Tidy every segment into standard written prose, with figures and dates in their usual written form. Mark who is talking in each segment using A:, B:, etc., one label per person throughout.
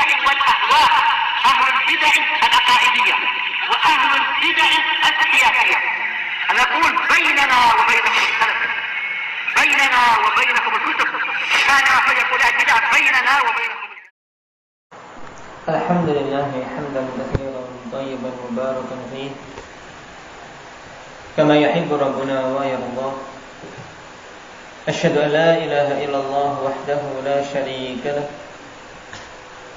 A: البدع والأهواء، أهل البدع العقائدية وأهل البدع السياسية. نقول بيننا وبينكم السلف، بيننا وبينكم الكتب، كان أحد يقول البدع بيننا وبينكم.
B: الحمد لله حمدا كثيرا طيبا مباركا فيه كما يحب ربنا ويرضى. أشهد أن لا إله إلا الله وحده لا شريك له،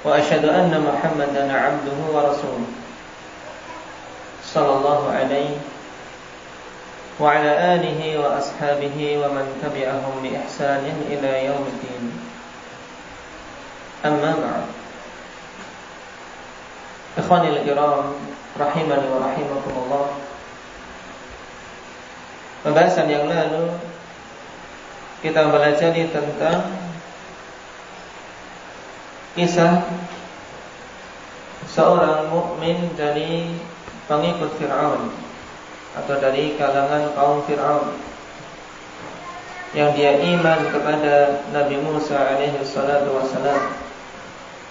B: وأشهد أن محمدا عبده ورسوله صلى الله عليه وعلى آله وأصحابه ومن تبعهم بإحسان إلى يوم الدين. أما بعد، ikhwanil kiram rahimani wa rahimakumullah. Pembahasan yang lalu kita belajar tentang kisah seorang mukmin dari pengikut Fir'aun atau dari kalangan kaum Fir'aun yang dia iman kepada Nabi Musa alaihi salatu wassalam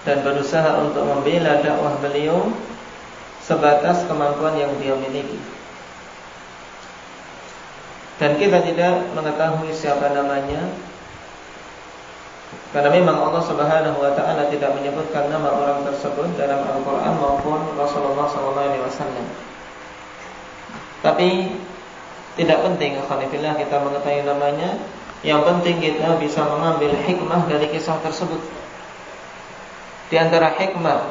B: dan berusaha untuk membela dakwah beliau sebatas kemampuan yang dia miliki. Dan kita tidak mengetahui siapa namanya, karena memang Allah Subhanahu wa taala tidak menyebutkan nama orang tersebut dalam Al-Qur'an maupun Rasulullah SAW. Tapi tidak penting alhamdulillah kita mengetahui namanya. Yang penting kita bisa mengambil hikmah dari kisah tersebut. Di antara hikmah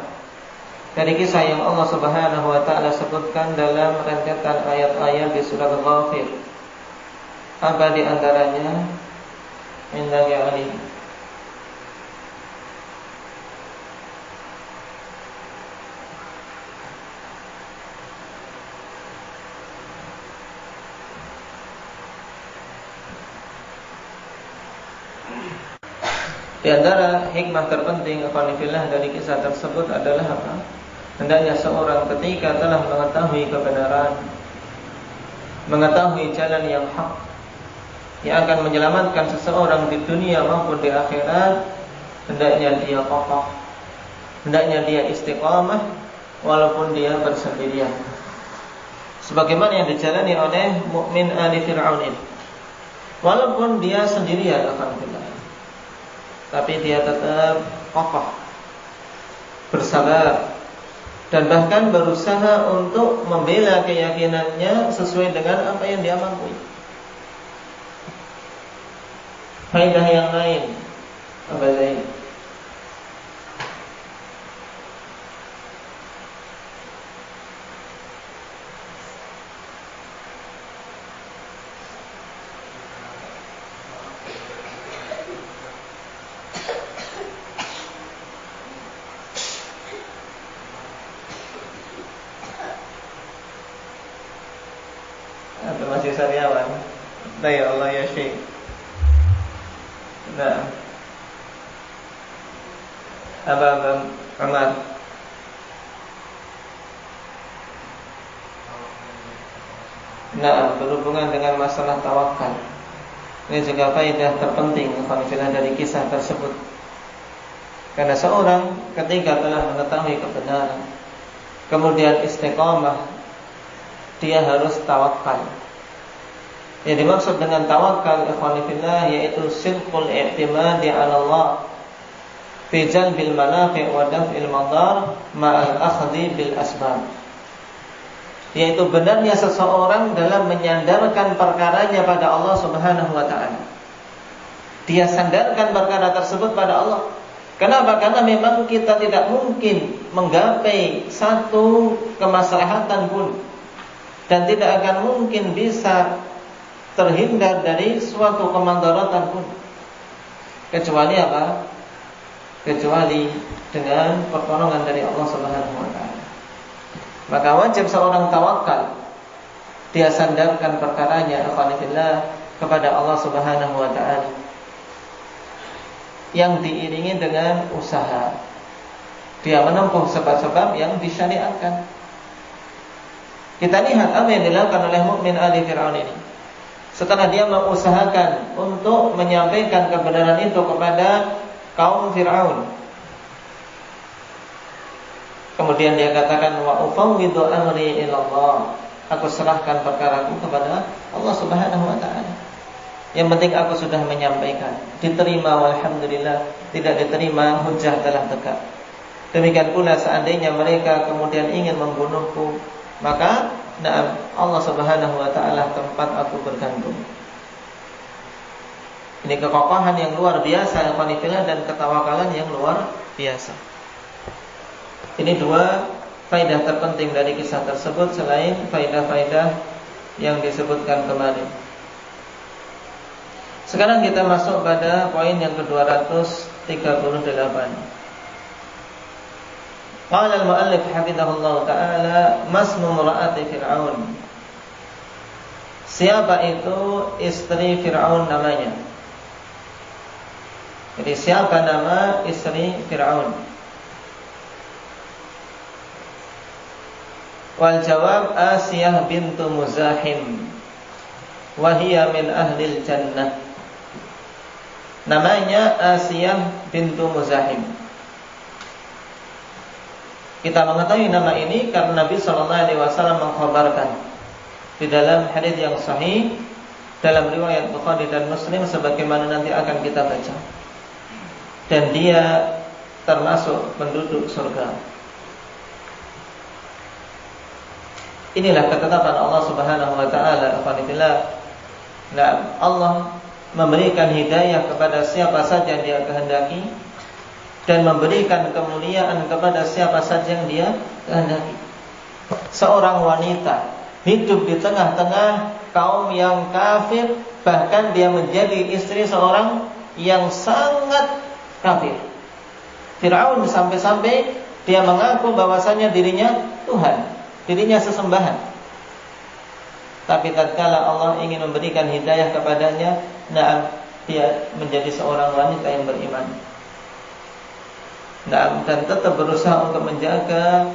B: dari kisah yang Allah Subhanahu wa taala sebutkan dalam rentetan ayat-ayat di surat Ghafir, apa di antaranya? Innallahi alim. Di antara hikmah terpenting alhamdulillah dari kisah tersebut adalah apa? Hendaknya seorang ketika telah mengetahui kebenaran, mengetahui jalan yang hak yang akan menyelamatkan seseorang di dunia maupun di akhirat, hendaknya dia kokoh, hendaknya dia istiqamah walaupun dia bersendirian. Sebagaimana yang dijalani oleh mukmin ali Fir'aun ini. Walaupun dia sendirian alhamdulillah, tapi dia tetap kokoh, bersabar, dan bahkan berusaha untuk membela keyakinannya sesuai dengan apa yang dia mampu. Faedah yang lain apa lain? Masih sariawan. Ya Allah ya Syekh. Nah, Abang Umar. Nah, berhubungan dengan masalah tawakal. Ini juga faedah terpenting alhamdulillah dari kisah tersebut. Karena seorang ketika telah mengetahui kebenaran, kemudian istiqamah, dia harus tawakal. Yang dimaksud dengan tawakal ikhwanifillah yaitu sidqul i'timadi 'ala Allah fi jalbil manafi' wa daf'il madar ma'al akhdhi bil asbab. Yaitu benarnya seseorang dalam menyandarkan perkaranya pada Allah Subhanahu wa taala. Dia sandarkan perkara tersebut pada Allah. Kenapa? Karena memang kita tidak mungkin menggapai satu kemaslahatan pun, dan tidak akan mungkin bisa terhindar dari suatu kemandaratan pun, kecuali apa? Kecuali dengan pertolongan dari Allah Subhanahu wa taala. Maka wajib seorang tawakal, dia sandarkan perkaranya alhamdulillah kepada Allah Subhanahu wa taala, yang diiringi dengan usaha. Dia menempuh sebab-sebab yang disyariatkan. Kita lihat apa yang dilakukan oleh mukmin ali Fir'aun ini. Setelah dia mengusahakan untuk menyampaikan kebenaran itu kepada kaum Fir'aun, Kemudian dia katakan wa ufawwidu amri ila Allah. Aku serahkan perkaraku kepada Allah Subhanahu wa taala. Yang penting aku sudah menyampaikan. Diterima walhamdulillah, tidak diterima hujjah telah tegak. Demikian pula seandainya mereka kemudian ingin membunuhku, maka Allah Subhanahu wa taala tempat aku bergantung. Ini kekokohan yang luar biasa dan ketawakalan yang luar biasa. Ini dua faedah terpenting dari kisah tersebut selain faedah-faedah yang disebutkan kemarin. Sekarang kita masuk pada poin yang ke-238. Qala al-muallif hafizahullah ta'ala masmu imra'ati Fir'aun. Siapa itu istri Fir'aun namanya? Jadi siapa nama istri Fir'aun? Wal jawab Asiyah bintu Muzahim wa hiya min ahlil jannah. Namanya Asiyah bintu Muzahim. Kita mengetahui nama ini karena Nabi SAW mengkhabarkan di dalam hadis yang sahih dalam riwayat Bukhari dan Muslim sebagaimana nanti akan kita baca. Dan dia termasuk penduduk surga. Inilah ketetapan Allah Subhanahu wa taala. Allah memberikan hidayah kepada siapa saja Dia kehendaki dan memberikan kemuliaan kepada siapa saja yang Dia kehendaki. Seorang wanita hidup di tengah-tengah kaum yang kafir, bahkan dia menjadi istri seorang yang sangat kafir. Fir'aun sampai-sampai dia mengaku bahwasanya dirinya Tuhan, dirinya sesembahan. Tapi tatkala Allah ingin memberikan hidayah kepadanya, dia menjadi seorang wanita yang beriman. Dan tetap berusaha untuk menjaga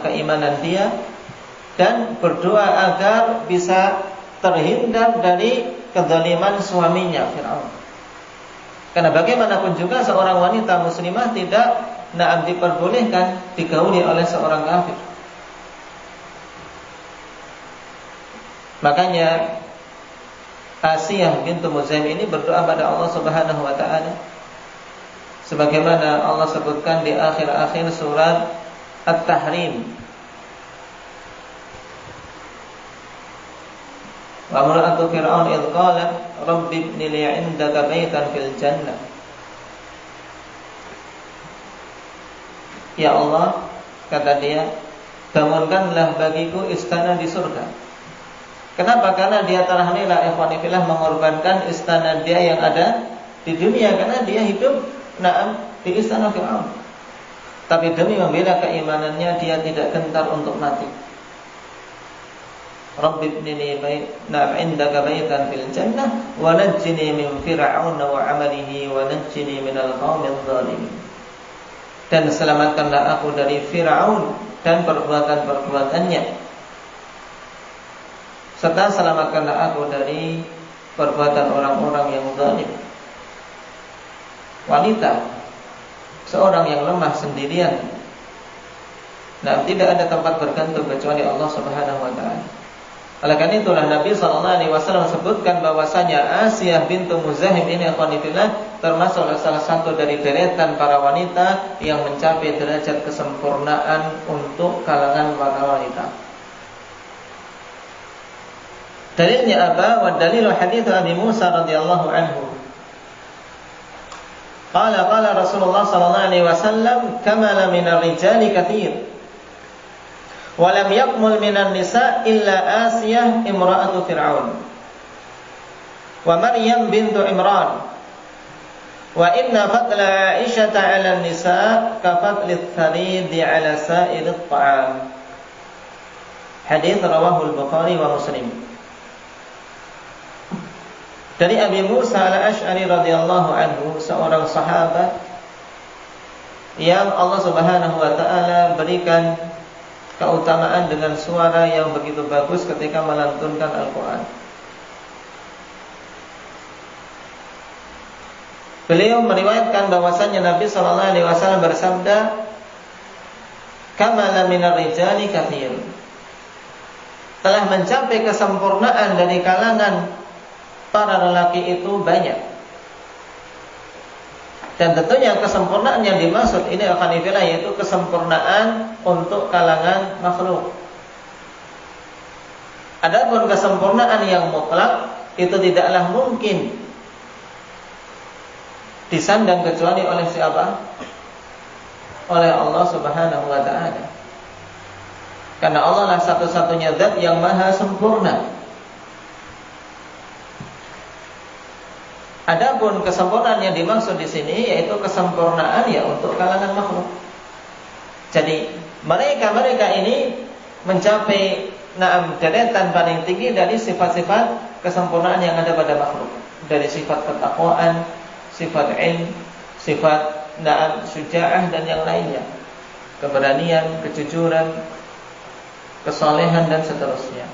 B: keimanan dia dan berdoa agar bisa terhindar dari kezaliman suaminya Fir'aun. Karena bagaimanapun juga seorang wanita muslimah tidak diperbolehkan digauli oleh seorang kafir. Makanya Asiyah bintu Muzahim ini berdoa pada Allah Subhanahu wa taala sebagaimana Allah sebutkan di akhir-akhir surat At-Tahrim. Wa mar'atu Fir'aun idh qalat rabbi ibni li 'indaka baitan fil jannah. Ya Allah, kata dia, bangunkanlah bagiku istana di surga. Kenapa? Karena dia telah rela ikhwanifillah mengorbankan istana dia yang ada di dunia, karena dia hidup di istana Fir'aun. Tapi demi membela keimanannya dia tidak gentar untuk mati. Rabbi ibnini indaka baitan fil jannah wa najjini min fir'aun wa 'amalihi wa najjini minal qaumidh dhalimin. Dan selamatkanlah aku dari Fir'aun dan perbuatan-perbuatannya, serta selamatkanlah aku dari perbuatan orang-orang yang zalim. Wanita, seorang yang lemah sendirian, tidak ada tempat bergantung kecuali Allah Subhanahu wa taala. Oleh karena itulah Nabi SAW sebutkan bahwasanya Asiyah bintu Muzahim ini akhwanifillah termasuk salah satu dari deretan para wanita yang mencapai derajat kesempurnaan untuk kalangan para wanita. Dalilnya apa? Wa dalilu hadits Abi Musa radhiyallahu anhu. Qala Rasulullah sallallahu alaihi wasallam kamala minar rijali katsir wa lam yakmul minan nisa illa Asiyah imra'atu Fir'aun wa Maryam bintu Imran wa inna fadla Aisyah 'ala an-nisa ka fadli ats-tharid 'ala sa'ir at-ta'am. Hadits rawahu al-Bukhari wa Muslim. Dari Abi Musa al-Asy'ari radhiyallahu anhu, seorang sahabat yang Allah Subhanahu wa taala berikan keutamaan dengan suara yang begitu bagus ketika melantunkan Al-Qur'an. Beliau meriwayatkan bahwasanya Nabi sallallahu alaihi wasallam bersabda, kamala minar rijali katsir. Telah mencapai kesempurnaan dari kalangan para lelaki itu banyak. Dan tentunya kesempurnaan yang dimaksud ini akan dibilang yaitu kesempurnaan untuk kalangan makhluk. Adapun kesempurnaan yang mutlak itu tidaklah mungkin disandang kecuali oleh siapa? Oleh Allah Subhanahu wa ta'ala. Karena Allah lah satu-satunya zat yang maha sempurna. Adapun kesempurnaan yang dimaksud di sini yaitu kesempurnaan ya untuk kalangan makhluk. Jadi mereka ini mencapai deretan paling tinggi dari sifat-sifat kesempurnaan yang ada pada makhluk. Dari sifat ketakwaan, sifat ilm, sifat syuja'ah dan yang lainnya. Keberanian, kejujuran, kesolehan dan seterusnya.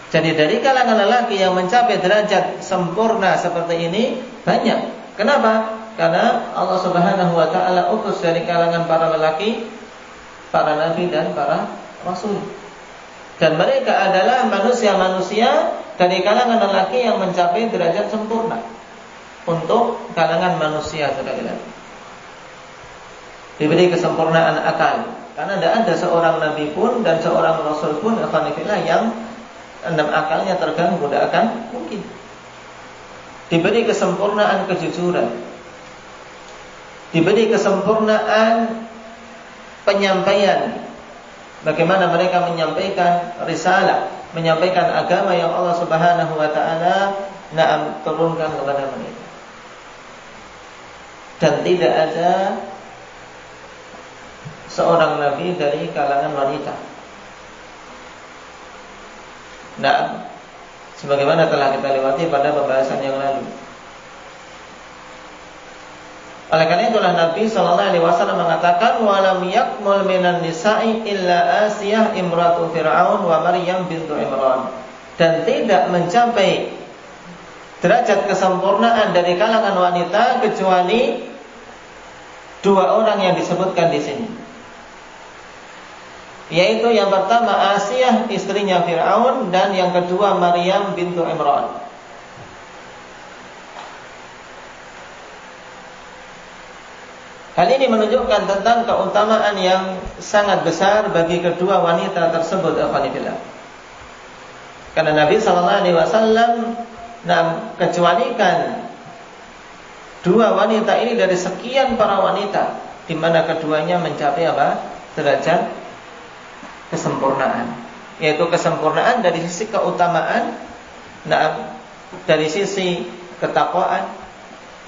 B: Jadi dari kalangan lelaki yang mencapai derajat sempurna seperti ini banyak. Kenapa? Karena Allah Subhanahu wa ta'ala utus dari kalangan para lelaki, para nabi dan para rasul. Dan mereka adalah manusia-manusia dari kalangan lelaki yang mencapai derajat sempurna untuk kalangan manusia sekali lagi. Diberi kesempurnaan akal. Karena tidak ada seorang nabi pun dan seorang rasul pun yang akalnya terganggu, tidak akan mungkin. Diberi kesempurnaan kejujuran, diberi kesempurnaan penyampaian, bagaimana mereka menyampaikan risalah, menyampaikan agama yang Allah Subhanahu wa ta'ala turunkan kepada mereka. Dan tidak ada seorang nabi dari kalangan wanita. Nah, sebagaimana telah kita lewati pada pembahasan yang lalu. Oleh karena itulah Nabi sallallahu alaihi wasallam mengatakan walam yakmul minan nisa'i illa Asiyah imratu Fir'aun wa Maryam bintu Imran. Dan tidak mencapai derajat kesempurnaan dari kalangan wanita kecuali dua orang yang disebutkan di sini. Yaitu yang pertama Asiyah istrinya Fir'aun dan yang kedua Maryam bintu Imran. Hal ini menunjukkan tentang keutamaan yang sangat besar bagi kedua wanita tersebut. Karena Nabi SAW kecualikan dua wanita ini dari sekian para wanita, di mana keduanya mencapai derajat kesempurnaan, yaitu kesempurnaan dari sisi keutamaan, dari sisi ketakwaan,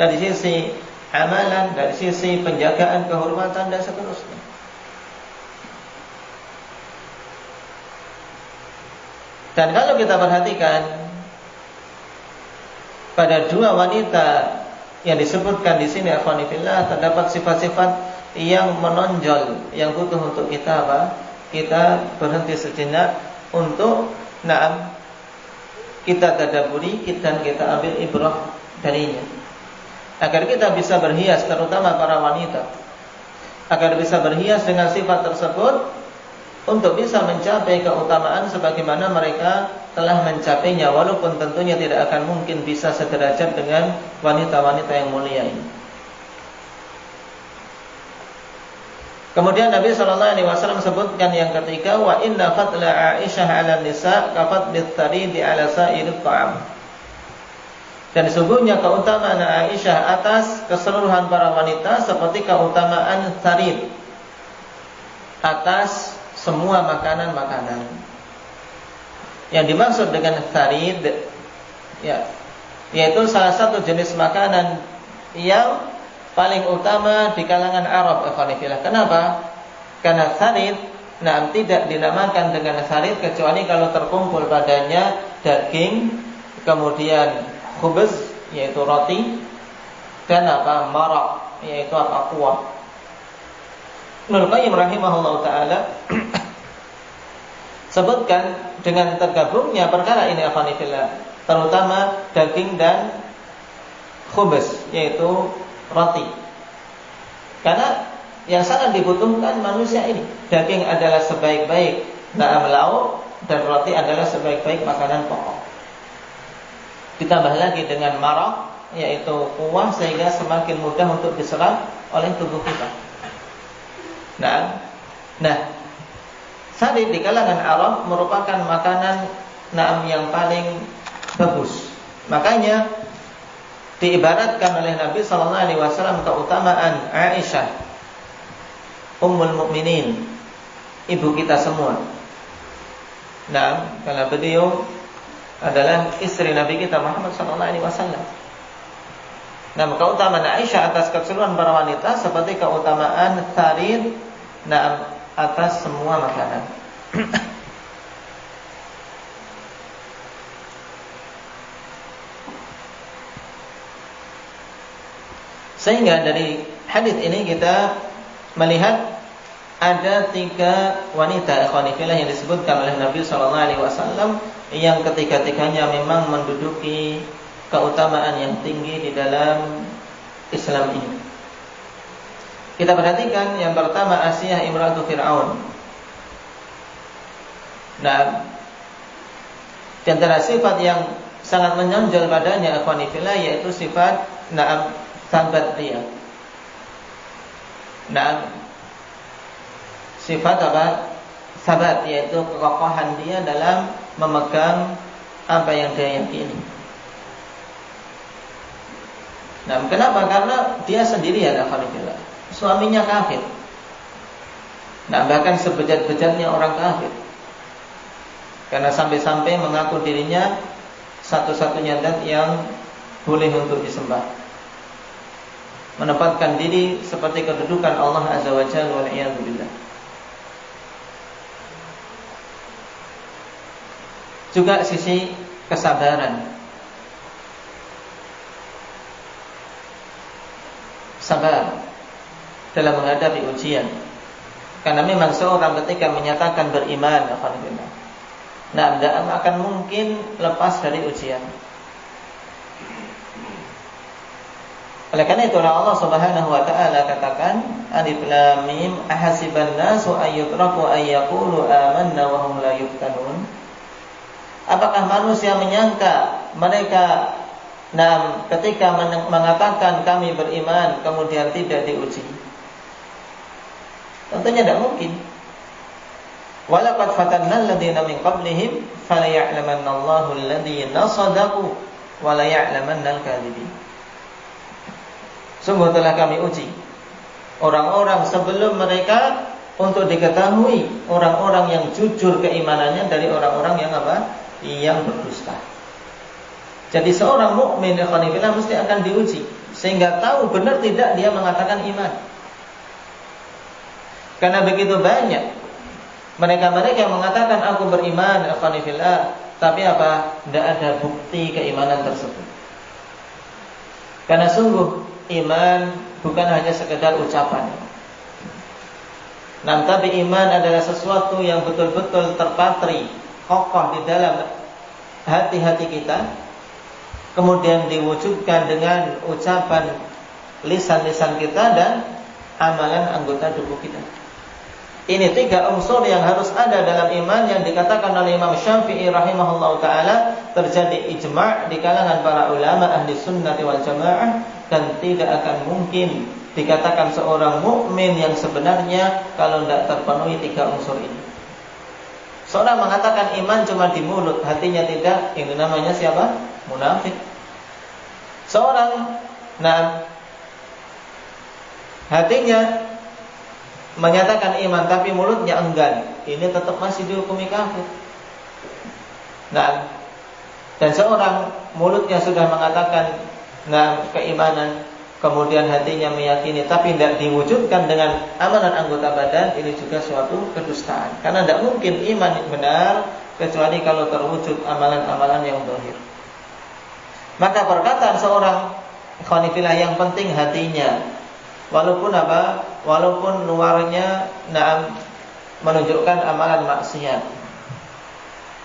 B: dari sisi amalan, dari sisi penjagaan kehormatan dan seterusnya. Dan kalau kita perhatikan pada dua wanita yang disebutkan di sini, akhwanifillah, terdapat sifat-sifat yang menonjol, yang butuh untuk kita kita berhenti sejenak untuk kita tadabburi dan kita ambil ibrah darinya, agar kita bisa berhias, terutama para wanita, agar bisa berhias dengan sifat tersebut untuk bisa mencapai keutamaan sebagaimana mereka telah mencapainya, walaupun tentunya tidak akan mungkin bisa sederajat dengan wanita-wanita yang mulia ini. Kemudian Nabi SAW sebutkan yang ketiga, wa inna fadla Aisyah 'ala nisa ka fadlit tharidi 'ala sa'irit ta'am. Dan sesungguhnya keutamaan Aisyah atas keseluruhan para wanita seperti keutamaan tharid atas semua makanan-makanan. Yang dimaksud dengan tharid yaitu salah satu jenis makanan yang paling utama di kalangan Arab. Kenapa? Karena tharid tidak dinamakan dengan tharid kecuali kalau terkumpul padanya daging, kemudian khubz yaitu roti, dan marak yaitu kuah. Ibnu Qayyim rahimahullah taala sebutkan dengan tergabungnya perkara ini terutama daging dan khubz yaitu roti. Karena yang sangat dibutuhkan manusia ini. Daging adalah sebaik-baik lauk dan roti adalah sebaik-baik makanan pokok. Ditambah lagi dengan maraq, yaitu kuah, sehingga semakin mudah untuk diserap oleh tubuh kita. Nah, sari di kalangan Arab merupakan makanan yang paling bagus. Makanya diibaratkan oleh Nabi sallallahu alaihi wasallam keutamaan Aisyah Ummul Mukminin, ibu kita semua. Karena beliau adalah istri Nabi kita Muhammad sallallahu alaihi wasallam. Keutamaan Aisyah atas keseluruhan para wanita seperti keutamaan Tharid atas semua makanan. Sehingga dari hadis ini kita melihat ada 3 wanita ikhwanifillah yang disebutkan oleh Nabi SAW yang ketiga-tiganya memang menduduki keutamaan yang tinggi di dalam Islam ini. Kita perhatikan yang pertama Asiyah imratu Fir'aun. Di antara sifat yang sangat menonjol padanya ikhwanifillah yaitu sifat sabat dia. Sifat sabat, yaitu kekokohan dia dalam memegang apa yang dia yakini. Kenapa? Karena dia sendirian alhamdulillah. Suaminya kafir. Bahkan sebejat-bejatnya orang kafir. Karena sampai-sampai mengaku dirinya satu-satunya zat yang boleh untuk disembah. Menempatkan diri seperti kedudukan Allah Azza wa Jalla wal iyad billah. Juga sisi kesabaran. Sabar dalam menghadapi ujian. Karena memang seorang ketika menyatakan beriman, alhamdulillah, tidak akan mungkin lepas dari ujian. Oleh karena itulah Allah Subhanahu wa taala katakan Alif Lam Mim ahasiban nasu ayyutraku ayyaqulu amanna wa hum la yuftanun. Apakah manusia menyangka mereka ketika mengatakan kami beriman kemudian tidak diuji? Tentunya tidak mungkin. Walaqad fatanna alladziina min qablihim falaya'lamanna Allahu alladziina shadaqu wa la ya'lamanna al-kadzibin. Sungguh telah kami uji orang-orang sebelum mereka untuk diketahui orang-orang yang jujur keimanannya dari orang-orang yang yang berdusta. Jadi seorang mukmin ikhwanillah mesti akan diuji sehingga tahu benar tidak dia mengatakan iman. Karena begitu banyak mereka-mereka yang mengatakan aku beriman ikhwanillah, tapi tidak ada bukti keimanan tersebut. Karena sungguh iman bukan hanya sekedar ucapan. Tapi iman adalah sesuatu yang betul-betul terpatri, kokoh di dalam hati-hati kita, kemudian diwujudkan dengan ucapan lisan-lisan kita dan amalan anggota tubuh kita. Ini 3 unsur yang harus ada dalam iman yang dikatakan oleh Imam Syafi'i rahimahullah ta'ala terjadi ijma' di kalangan para ulama ahli sunnah wal jamaah, dan tidak akan mungkin dikatakan seorang mukmin yang sebenarnya kalau tidak terpenuhi 3 unsur ini. Seorang mengatakan iman cuma di mulut, hatinya tidak, ini namanya siapa? Munafik. Seorang hatinya menyatakan iman tapi mulutnya enggan, ini tetap masih dihukumi kafir. Dan seorang mulutnya sudah mengatakan keimanan, kemudian hatinya meyakini tapi tidak diwujudkan dengan amalan anggota badan, ini juga suatu kedustaan. Karena tidak mungkin iman benar kecuali kalau terwujud amalan-amalan yang zahir. Maka perkataan seorang ikhwanifillah yang penting hatinya, walaupun walaupun luarnya menunjukkan amalan maksiat.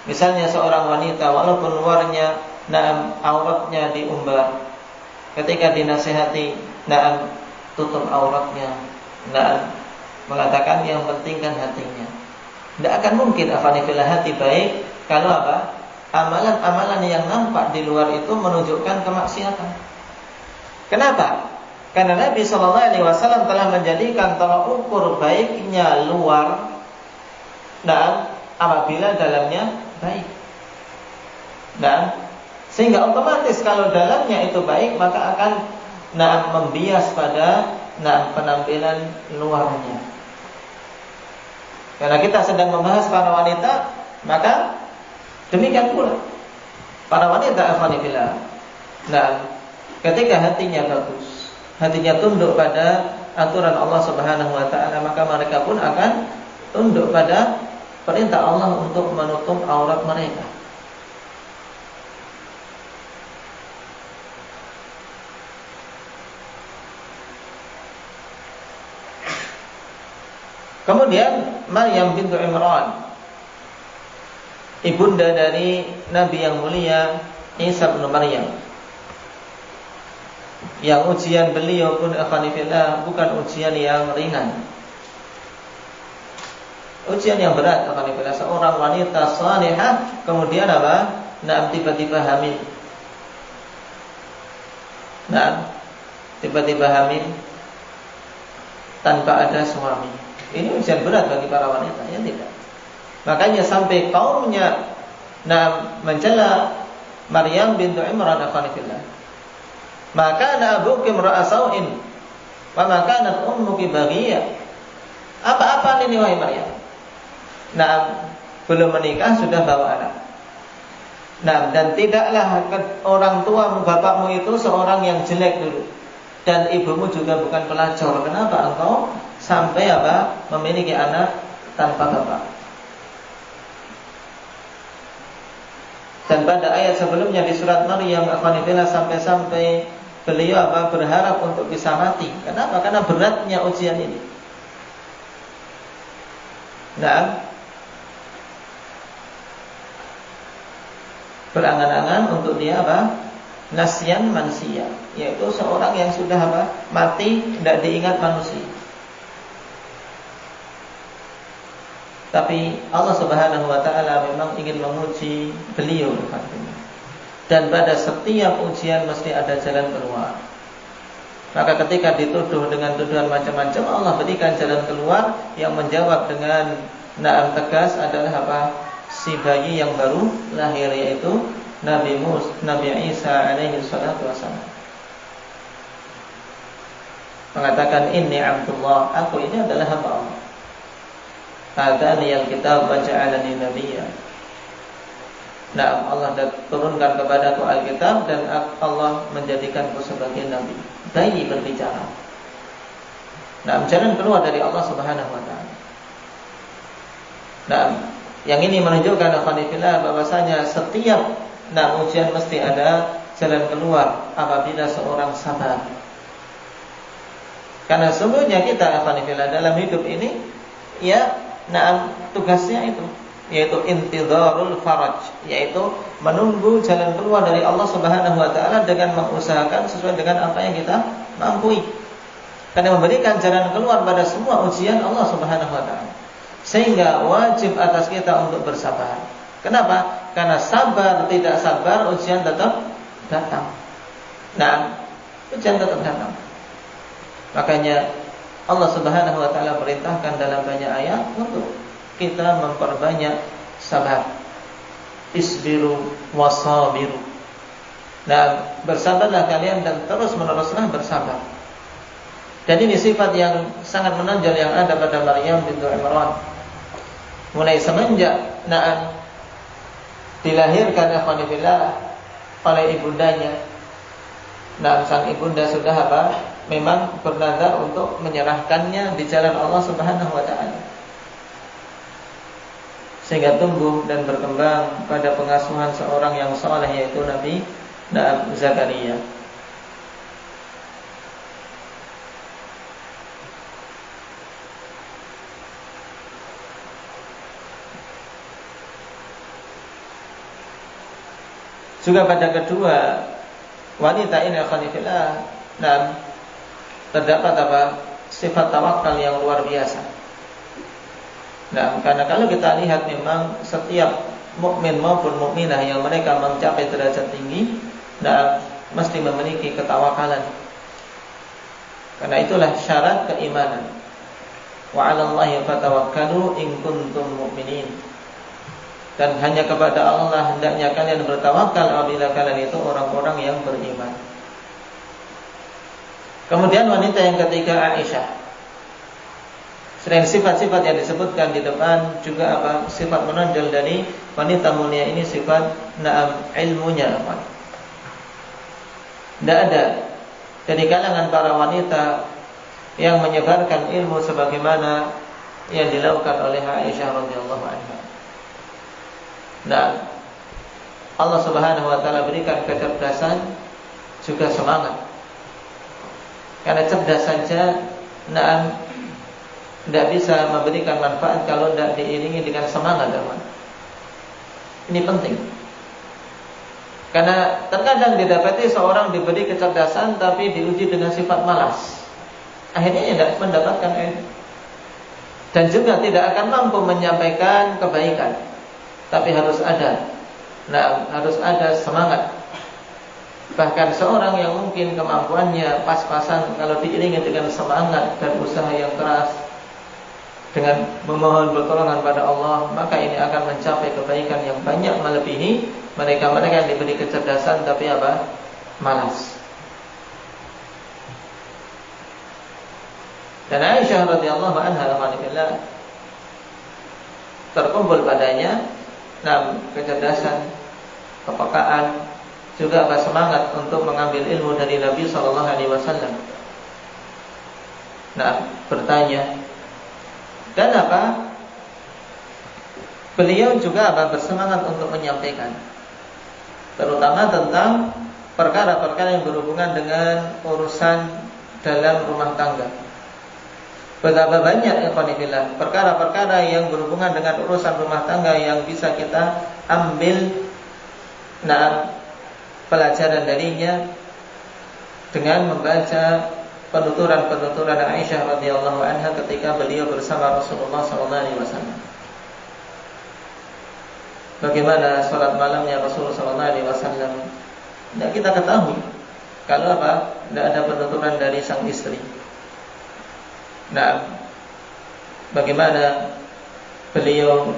B: Misalnya seorang wanita walaupun luarnya auratnya diumbar, ketika dinasihati tutup auratnya, Nah, mengatakan yang penting kan hatinya. Tidak akan mungkin afanifillah hati baik kalau apa? Amalan-amalan yang nampak di luar itu menunjukkan kemaksiatan. Kenapa? Karena Nabi SAW telah menjadikan tolak ukur baiknya luar dan apabila dalamnya baik. Dan sehingga otomatis kalau dalamnya itu baik maka akan membias pada penampilan luarnya. Karena kita sedang membahas para wanita, maka demikian pula para wanita afanifillah. Nah, ketika hatinya bagus, hatinya tunduk pada aturan Allah Subhanahu wa taala, maka mereka pun akan tunduk pada perintah Allah untuk menutup aurat mereka. Kemudian Maryam bintu Imran, ibunda dari Nabi yang mulia Isa bin Maryam, yang ujian beliau pun afanifillah bukan ujian yang ringan, ujian yang berat afanifillah. Seorang wanita salihah kemudian apa? Tiba-tiba hamil. Tiba-tiba hamil tanpa ada suami. Ini ujian berat bagi para wanita, ya tidak? Makanya sampai kaumnya mencela Maryam bintu Imran afanifillah. Maka abuki imra'a sau'in wa ma kanat ummuki baghiyah. Apa-apa ini wahai Maryam? Belum menikah sudah bawa anak. Dan tidaklah orang tuamu, bapakmu itu seorang yang jelek dulu. Dan ibumu juga bukan pelacur. Kenapa engkau sampai memiliki anak tanpa bapak? Dan pada ayat sebelumnya di surat Maryam afanifillah sampai beliau berharap untuk bisa mati. Kenapa? Karena beratnya ujian ini. Berangan-angan untuk dia Nasyan mansia, yaitu seorang yang sudah mati, tidak diingat manusia. Tapi Allah Subhanahu wa taala memang ingin menguji beliau. Dan pada setiap ujian mesti ada jalan keluar. Maka ketika dituduh dengan tuduhan macam-macam, Allah berikan jalan keluar yang menjawab dengan tegas adalah si bayi yang baru lahir, yaitu Nabi Isa alaihi salatu wassalam. Mengatakan inni Abdullah, aku ini adalah hamba Allah. Hadani al-kitab wa ja'alani nabiyya. Allah turunkan kepadaku Alkitab dan Allah menjadikanku sebagai nabi. Bayi berbicara. Jalan keluar dari Allah Subhanahu wa taala. Yang ini menunjukkan afanifillah bahwasanya setiap ujian mesti ada jalan keluar apabila seorang sabar. Karena sungguhnya kita afanifillah dalam hidup ini tugasnya itu, yaitu intidharul faraj, yaitu menunggu jalan keluar dari Allah Subhanahu wa taala dengan mengusahakan sesuai dengan apa yang kita mampu. Karena memberikan jalan keluar pada semua ujian Allah Subhanahu wa taala. Sehingga wajib atas kita untuk bersabar. Kenapa? Karena sabar tidak sabar ujian tetap datang. Ujian tetap datang. Makanya Allah Subhanahu wa taala perintahkan dalam banyak ayat untuk kita memperbanyak sabar. Isbiru wasabiru. Bersabarlah kalian dan terus-meneruslah bersabar. Dan ini sifat yang sangat menonjol yang ada pada Maryam bintu Imran. Mulai semenjak dilahirkan afanifillah oleh ibundanya. Sang ibunda sudah memang bernazar untuk menyerahkannya di jalan Allah Subhanahu wa taala. Sehingga tumbuh dan berkembang pada pengasuhan seorang yang saleh, yaitu Nabi Zakaria. Juga pada kedua wanita ini afanifillah, terdapat sifat tawakal yang luar biasa. Nah, karena kalau kita lihat memang setiap mukmin maupun mukminah yang mereka mencapai derajat tinggi, nah, mesti memiliki ketawakalan. Karena itulah syarat keimanan. Wa 'alallahi fatawakkalu in kuntum mu'minin. Dan hanya kepada Allah hendaknya kalian bertawakal apabila kalian itu orang-orang yang beriman. Kemudian wanita yang ketiga, Aisyah. Selain sifat-sifat yang disebutkan di depan, juga apa? Sifat menonjol dari wanita mulia ini sifat ilmunya apa? Tidak ada dari kalangan para wanita yang menyebarkan ilmu sebagaimana yang dilakukan oleh Aisyah radhiyallahu anha. Nah, Allah Subhanahu wa taala berikan kecerdasan juga semangat. Karena cerdas saja tidak bisa memberikan manfaat kalau tidak diiringi dengan semangat, teman. Ini penting. Karena terkadang didapati seorang diberi kecerdasan tapi diuji dengan sifat malas. Akhirnya tidak mendapatkan ilmu. Dan juga tidak akan mampu menyampaikan kebaikan. Tapi harus ada. Nah, harus ada semangat. Bahkan seorang yang mungkin kemampuannya pas-pasan, kalau diiringi dengan semangat dan usaha yang keras, dengan memohon pertolongan pada Allah, maka ini akan mencapai kebaikan yang banyak melebihi mereka-mereka yang diberi kecerdasan tapi apa? Malas. Dan Aisyah radhiyallahu anha terkumpul padanya kecerdasan, kepekaan, juga apa? Semangat untuk mengambil ilmu dari Nabi sallallahu alaihi wasallam. Bertanya. Dan apa? Beliau juga bersemangat untuk menyampaikan, terutama tentang perkara-perkara yang berhubungan dengan urusan dalam rumah tangga. Betapa banyak ikhwanillah perkara-perkara yang berhubungan dengan urusan rumah tangga yang bisa kita ambil pelajaran darinya dengan membaca penuturan Aisyah radhiyallahu anha ketika beliau bersama Rasulullah SAW. Bagaimana salat malamnya Rasulullah SAW? Tidak kita ketahui. Kalau apa? Tidak ada penuturan dari sang istri. Bagaimana beliau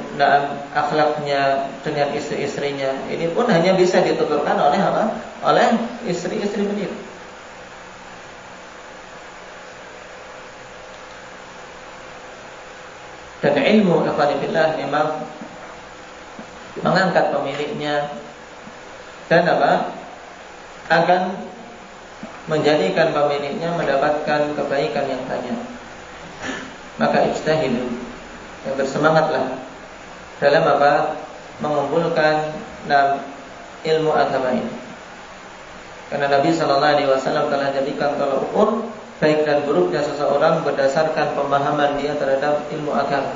B: akhlaknya dengan istri-istrinya? Ini pun hanya bisa dituturkan oleh apa? Oleh istri-istri beliau. Dan ilmu ikhwanillah memang mengangkat pemiliknya dan apa? Akan menjadikan pemiliknya mendapatkan kebaikan yang banyak. Maka ijtahidu, bersemangatlah dalam apa? Mengumpulkan ilmu agama ini. Karena Nabi sallallahu alaihi wasallam telah jadikan tolak ukur baik dan buruknya seseorang berdasarkan pemahaman dia terhadap ilmu agama.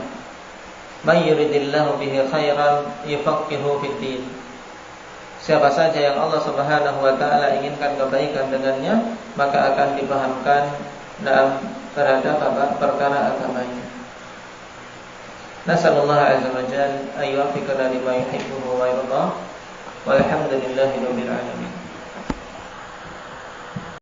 B: May yuridillahu bihi khairan yufaqihuhu fid din. Siapa saja yang Allah Subhanahu wa taala inginkan kebaikan dengannya, maka akan dipahamkan terhadap perkara agamanya. Nasallallahu azza wa jalla ayyuhfiqana lima yuhibbu wa yarda. Walhamdulillahirabbil alamin.